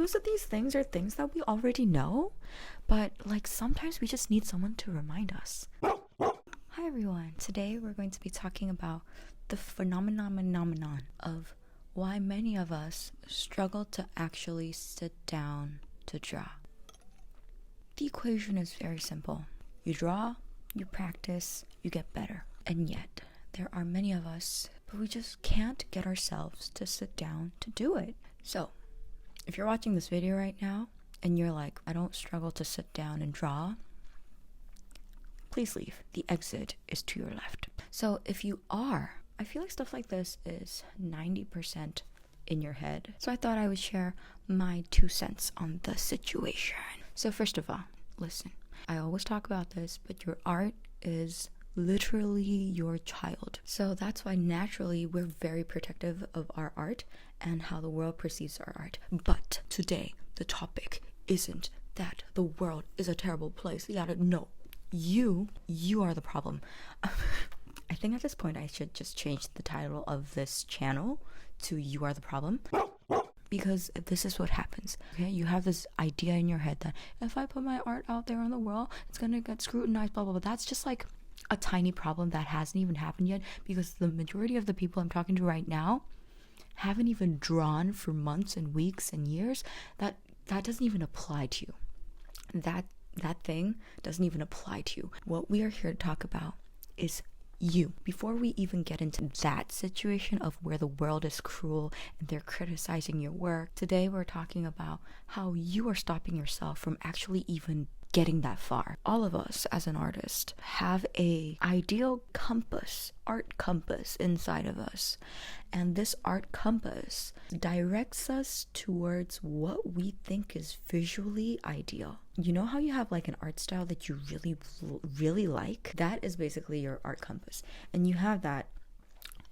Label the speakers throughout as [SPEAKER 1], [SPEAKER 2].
[SPEAKER 1] most of these things are things that we already know, but like sometimes we just need someone to remind us. Hi everyone. Today we're going to be talking about the phenomenon of why many of us struggle to actually sit down to draw. The equation is very simple. You draw, you practice, you get better. And yet, there are many of us, but we just can't get ourselves to sit down to do it. So, if you're watching this video right now, and you're like, I don't struggle to sit down and draw, please leave. The exit is to your left. So, if you are, I feel like stuff like this is 90% in your head. So I thought I would share my 2 cents on the situation. So first of all, listen, I always talk about this, but your art is literally your child. So that's why naturally we're very protective of our art and how the world perceives our art. But today, the topic isn't that the world is a terrible place. No, you are the problem. I think at this point I should just change the title of this channel to You Are the Problem. Because this is what happens, okay? You have this idea in your head that if I put my art out there in the world, it's gonna get scrutinized, blah, blah, blah. That's just like a tiny problem that hasn't even happened yet, because the majority of the people I'm talking to right now haven't even drawn for months and weeks and years. That doesn't even apply to you. That thing doesn't even apply to you. What we are here to talk about is you. Before we even get into that situation of where the world is cruel and they're criticizing your work, today we're talking about how you are stopping yourself from actually even getting that far. All of us as an artist have a ideal compass, art compass inside of us. And this art compass directs us towards what we think is visually ideal. You know how you have like an art style that you really like? That is basically your art compass. And you have that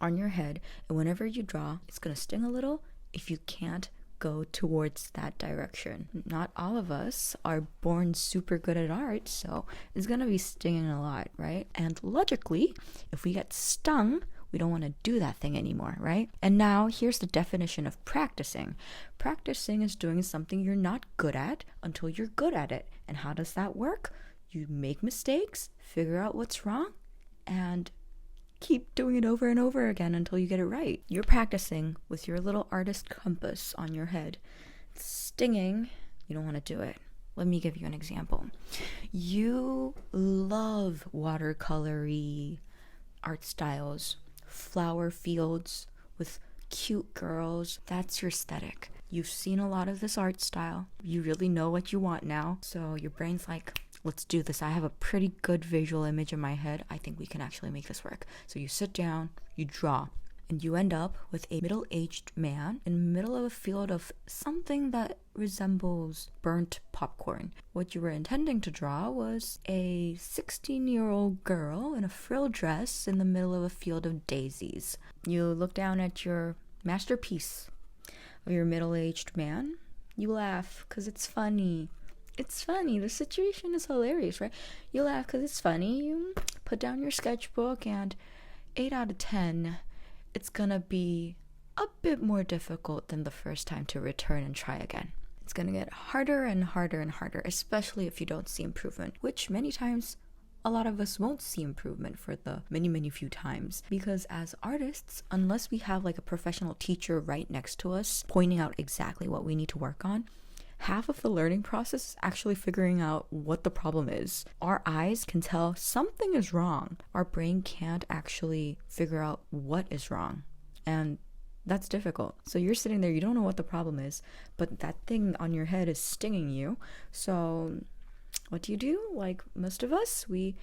[SPEAKER 1] on your head, and whenever you draw, it's gonna sting a little if you can't go towards that direction. Not all of us are born super good at art, so it's gonna be stinging a lot, right? And logically, if we get stung, we don't want to do that thing anymore, right? And now here's the definition of practicing. Practicing is doing something you're not good at until you're good at it. And how does that work? You make mistakes, figure out what's wrong, and keep doing it over and over again until you get it right. You're practicing with your little artist compass on your head. It's stinging, you don't want to do it. Let me give you an example. You love watercolory art styles, flower fields with cute girls. That's your aesthetic. You've seen a lot of this art style. You really know what you want now. So your brain's like, let's do this. I have a pretty good visual image in my head. I think we can actually make this work. So you sit down, you draw, and you end up with a middle-aged man in the middle of a field of something that resembles burnt popcorn. What you were intending to draw was a 16-year-old girl in a frill dress in the middle of a field of daisies. You look down at your masterpiece of your middle-aged man. You laugh because it's funny. It's funny. The situation is hilarious, right? You laugh because it's funny. You put down your sketchbook, and 8 out of 10, it's gonna be a bit more difficult than the first time to return and try again. It's gonna get harder and harder and harder, especially if you don't see improvement, which many times a lot of us won't see improvement for the many few times, because as artists, unless we have like a professional teacher right next to us pointing out exactly what we need to work on, half of the learning process is actually figuring out what the problem is. Our eyes can tell something is wrong. Our brain can't actually figure out what is wrong. And that's difficult. So you're sitting there, you don't know what the problem is, but that thing on your head is stinging you. So what do? Like most of us, we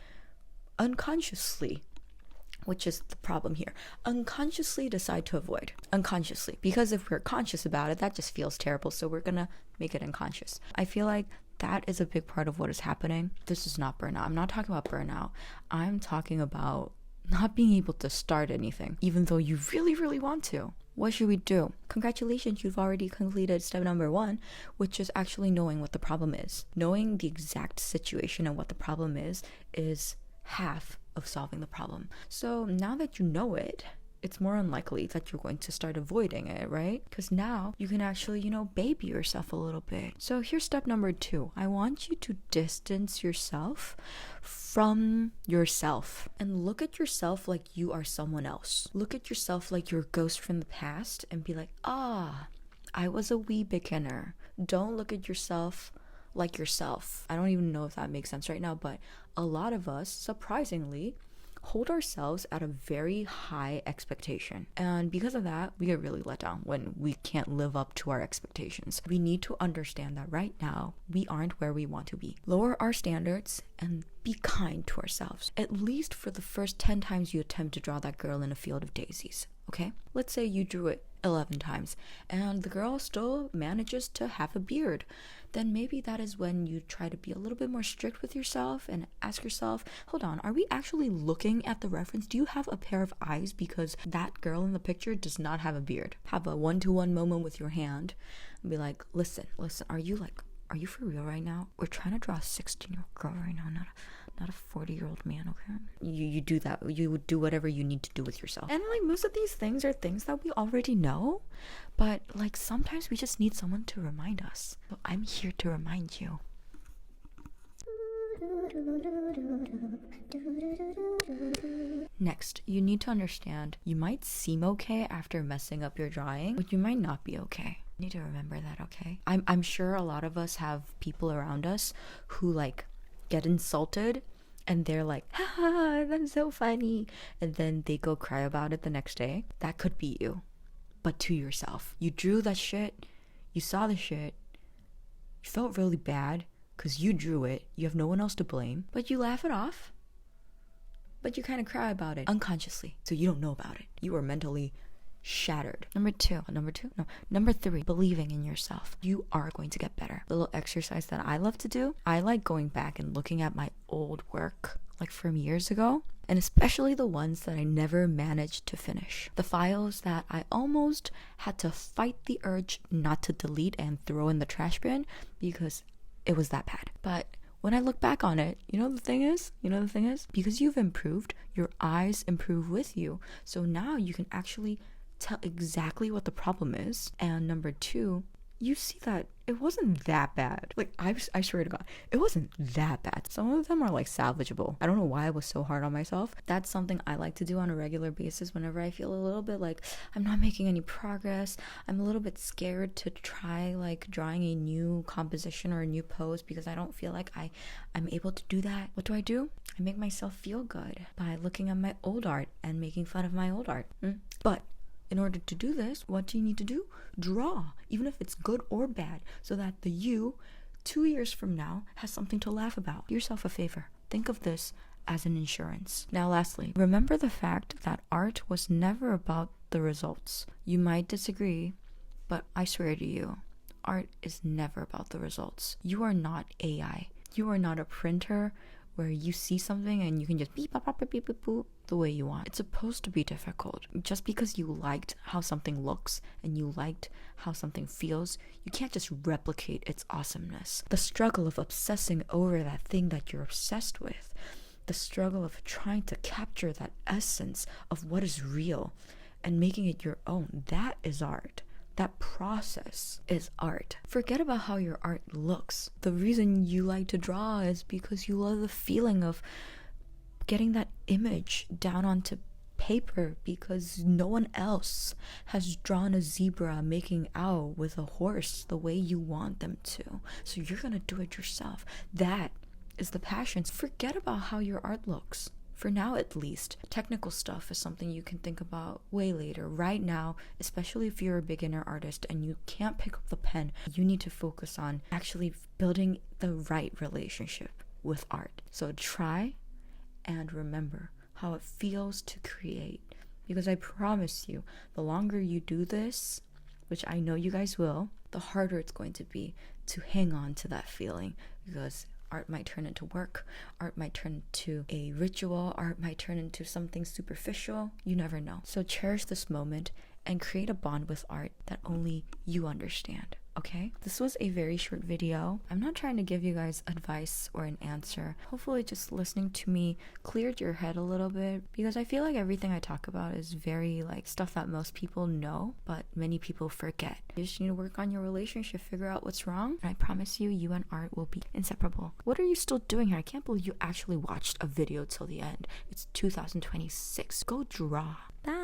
[SPEAKER 1] unconsciously, which is the problem here, unconsciously decide to avoid. Unconsciously. Because if we're conscious about it, that just feels terrible. So we're gonna make it unconscious. I feel like that is a big part of what is happening. This is not burnout. I'm not talking about burnout. I'm talking about not being able to start anything, even though you really want to. What should we do? Congratulations, you've already completed step number 1, which is actually knowing what the problem is. Knowing the exact situation and what the problem is half of solving the problem. So now that you know it, it's more unlikely that you're going to start avoiding it, right? Because now you can actually, baby yourself a little bit. So here's step number 2. I want you to distance yourself from yourself and look at yourself like you are someone else. Look at yourself like you're a ghost from the past and be like, I was a wee beginner. Don't look at yourself like yourself. I don't even know if that makes sense right now, but a lot of us, surprisingly, hold ourselves at a very high expectation. And because of that, we get really let down when we can't live up to our expectations. We need to understand that right now, we aren't where we want to be. Lower our standards and be kind to ourselves, at least for the first 10 times you attempt to draw that girl in a field of daisies, okay? Let's say you drew it 11 times and the girl still manages to have a beard. Then maybe that is when you try to be a little bit more strict with yourself and ask yourself, hold on, are we actually looking at the reference? Do you have a pair of eyes? Because that girl in the picture does not have a beard. Have a one-to-one moment with your hand and be like, listen, are you for real right now? We're trying to draw a 16-year-old girl right now, not a 40-year-old man, okay? You do that. You would do whatever you need to do with yourself. And most of these things are things that we already know, but sometimes we just need someone to remind us. So I'm here to remind you. Next, you need to understand you might seem okay after messing up your drawing, but you might not be okay. You need to remember that, okay? I'm sure a lot of us have people around us who get insulted and they're like, haha, that's so funny, and then they go cry about it the next day. That could be you, but to yourself. You drew that shit, you saw the shit, you felt really bad because you drew it, you have no one else to blame, but you laugh it off, but you kind of cry about it unconsciously, so you don't know about it. You are mentally shattered. Number 3, believing in yourself. You are going to get better. The little exercise that I love to do, I like going back and looking at my old work from years ago, and especially the ones that I never managed to finish. The files that I almost had to fight the urge not to delete and throw in the trash bin because it was that bad. But when I look back on it, the thing is, because you've improved, your eyes improve with you. So now you can actually tell exactly what the problem is. And number 2, you see that it wasn't that bad. I swear to God, it wasn't that bad. Some of them are salvageable. I don't know why I was so hard on myself. That's something I like to do on a regular basis whenever I feel a little bit like I'm not making any progress. I'm a little bit scared to try drawing a new composition or a new pose because I don't feel like I'm able to do that. What do? I make myself feel good by looking at my old art and making fun of my old art. But in order to do this, what do you need to do? Draw, even if it's good or bad, so that the you 2 years from now has something to laugh about. Do yourself a favor. Think of this as an insurance. Now, lastly, remember the fact that art was never about the results. You might disagree, but I swear to you, art is never about the results. You are not AI. You are not a printer where you see something and you can just beep, bop, bop, beep, beep, boop, the way you want. It's supposed to be difficult. Just because you liked how something looks and you liked how something feels, you can't just replicate its awesomeness. The struggle of obsessing over that thing that you're obsessed with, the struggle of trying to capture that essence of what is real and making it your own, that is art. That process is art. Forget about how your art looks. The reason you like to draw is because you love the feeling of getting that image down onto paper because no one else has drawn a zebra making out with a horse the way you want them to. So you're gonna do it yourself. That is the passion. Forget about how your art looks. For now, at least. Technical stuff is something you can think about way later. Right now, especially if you're a beginner artist and you can't pick up the pen, you need to focus on actually building the right relationship with art. So try and remember how it feels to create. Because I promise you, the longer you do this, which I know you guys will, the harder it's going to be to hang on to that feeling. Because art might turn into work, art might turn into a ritual, art might turn into something superficial. You never know. So cherish this moment and create a bond with art that only you understand. okay? This was a very short video. I'm not trying to give you guys advice or an answer. Hopefully just listening to me cleared your head a little bit, because I feel like everything I talk about is very like stuff that most people know, but many people forget. You just need to work on your relationship, figure out what's wrong, and I promise you, you and art will be inseparable. What are you still doing here? I can't believe you actually watched a video till the end. It's 2026. Go draw. Bye!